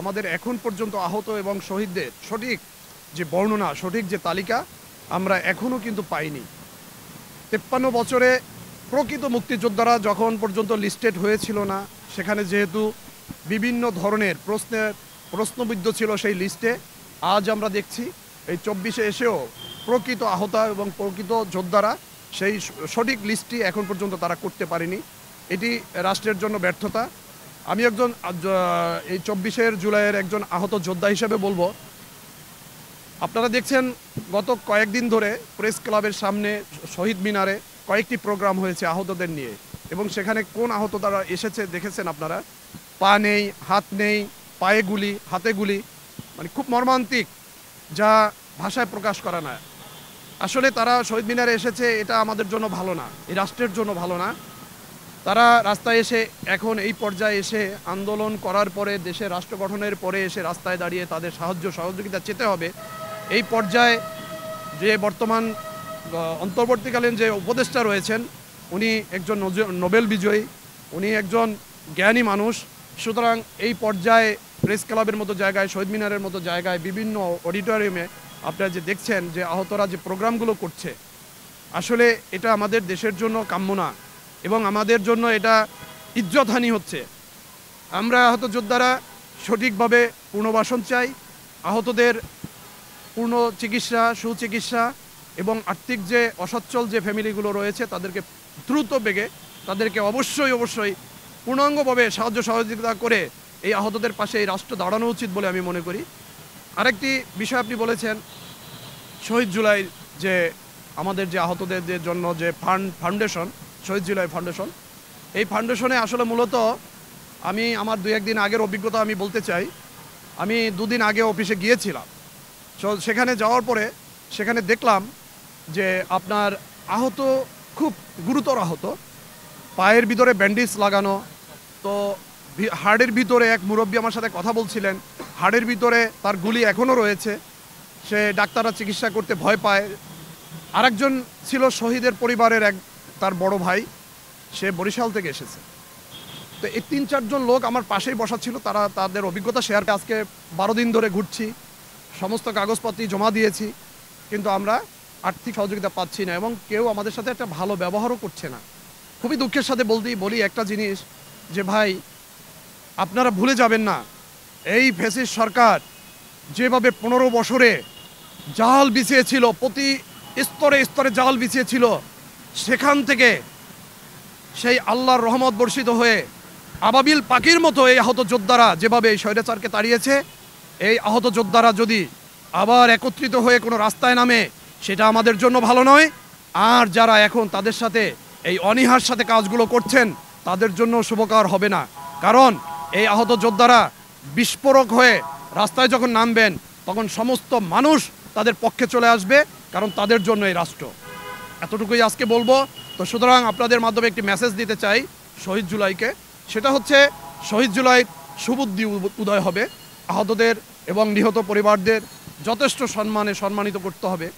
আমাদের এখন পর্যন্ত আহত এবং শহীদদের সঠিক যে বর্ণনা, সঠিক যে তালিকা আমরা এখনও কিন্তু পাইনি। 53 বছরে প্রকৃত মুক্তিযোদ্ধারা যখন পর্যন্ত লিস্টেড হয়েছিল না, সেখানে যেহেতু বিভিন্ন ধরনের প্রশ্নবিদ্ধ ছিল সেই লিস্টে, আজ আমরা দেখছি এই 24-এ এসেও প্রকৃত আহত এবং প্রকৃত যোদ্ধারা সেই সঠিক লিস্টটি এখন পর্যন্ত তারা করতে পারেনি। এটি রাষ্ট্রের জন্য ব্যর্থতা। আমি একজন এই 24 জুলাইয়ের একজন আহত যোদ্ধা হিসেবে বলবো, আপনারা দেখছেন গত কয়েকদিন ধরে প্রেস ক্লাবের সামনে শহীদ মিনারে কয়েকটি প্রোগ্রাম হয়েছে আহতদের নিয়ে, এবং সেখানে কোন আহত তারা এসেছে দেখেছেন আপনারা। পা নেই, হাত নেই, পায়ে গুলি, হাতে গুলি, মানে খুব মর্মান্তিক, যা ভাষায় প্রকাশ করা না। আসলে তারা শহীদ মিনারে এসেছে, এটা আমাদের জন্য ভালো না, এই রাষ্ট্রের জন্য ভালো না। তারা রাস্তায় এসে এখন এই পর্যায়ে এসে আন্দোলন করার পরে, দেশের রাষ্ট্র গঠনের পরে এসে রাস্তায় দাঁড়িয়ে তাদের সাহায্য সহযোগিতা চেতে হবে। এই পর্যায়ে যে বর্তমান অন্তর্বর্তীকালীন যে উপদেষ্টা রয়েছেন, উনি একজন নোবেল বিজয়ী, উনি একজন জ্ঞানী মানুষ। সুতরাং এই পর্যায়ে প্রেস ক্লাবের মতো জায়গায়, শহীদ মিনারের মতো জায়গায়, বিভিন্ন অডিটোরিয়ামে আপনারা যে দেখছেন যে আহতরা যে প্রোগ্রামগুলো করছে, আসলে এটা আমাদের দেশের জন্য কাম্য না, এবং আমাদের জন্য এটা ইজ্জতহানি হচ্ছে। আমরা আহত যোদ্ধারা সঠিকভাবে পুনর্বাসন চাই। আহতদের পূর্ণ চিকিৎসা, সুচিকিৎসা এবং আর্থিক যে অসচ্ছল যে ফ্যামিলিগুলো রয়েছে তাদেরকে দ্রুত বেগে তাদেরকে অবশ্যই পূর্ণাঙ্গভাবে সাহায্য সহযোগিতা করে এই আহতদের পাশে এই রাষ্ট্র দাঁড়ানো উচিত বলে আমি মনে করি। আরেকটি বিষয় আপনি বলেছেন, শহীদ জুলাই যে আমাদের যে আহতদের জন্য যে ফাউন্ডেশন, শহীদ জুলাই ফাউন্ডেশন, এই ফাউন্ডেশনে আসলে মূলত আমি আমার 2-1 দিন আগের অভিজ্ঞতা আমি বলতে চাই। আমি 2 দিন আগে অফিসে গিয়েছিলাম। সেখানে যাওয়ার পরে সেখানে দেখলাম যে আপনার আহত খুব গুরুতর আহত, পায়ের ভিতরে ব্যান্ডেজ লাগানো। তো হাড়ের ভিতরে এক মুরব্বী আমার সাথে কথা বলছিলেন, হাড়ের ভিতরে তার গুলি এখনও রয়েছে, সে ডাক্তাররা চিকিৎসা করতে ভয় পায়। আরেকজন ছিল শহীদের পরিবারের তার বড় ভাই, সে বরিশাল থেকে এসেছে। তো এই 3-4 জন লোক আমার পাশেই বসা ছিল, তারা তাদের অভিজ্ঞতা শেয়ার। আজকে 12 দিন ধরে ঘুরছি, সমস্ত কাগজপত্র জমা দিয়েছি, কিন্তু আমরা আর্থিক সহযোগিতা পাচ্ছি না, এবং কেউ আমাদের সাথে একটা ভালো ব্যবহারও করছে না। খুবই দুঃখের সাথে বলি একটা জিনিস, যে ভাই আপনারা ভুলে যাবেন না, এই ফ্যাসিস্ট সরকার যেভাবে 15 বছরে জাল বিছিয়েছিল, প্রতি স্তরে স্তরে জাল বিছিয়েছিল, সেখান থেকে সেই আল্লাহর রহমত বর্ষিত হয়ে আবাবিল পাখির মতো এই আহত যোদ্ধারা যেভাবে এই স্বৈরাচারকে তাড়িয়েছে, এই আহত যোদ্ধারা যদি আবার একত্রিত হয়ে কোনো রাস্তায় নামে, সেটা আমাদের জন্য ভালো নয়। আর যারা এখন তাদের সাথে এই অনীহার সাথে কাজগুলো করছেন, তাদের জন্য শুভকর হবে না। কারণ এই আহত যোদ্ধারা বিস্ফোরক হয়ে রাস্তায় যখন নামবেন, তখন সমস্ত মানুষ তাদের পক্ষে চলে আসবে, কারণ তাদের জন্য এই রাষ্ট্র। এতটুকুই আজকে বলবো। তো সুতরাং আপনাদের মাধ্যমে একটি মেসেজ দিতে চাই শহীদ জুলাইকে, সেটা হচ্ছে শহীদ জুলাই সুবুদ্ধি উদয় হবে, আহতদের এবং নিহত পরিবারদের যথেষ্ট সম্মানিত করতে হবে।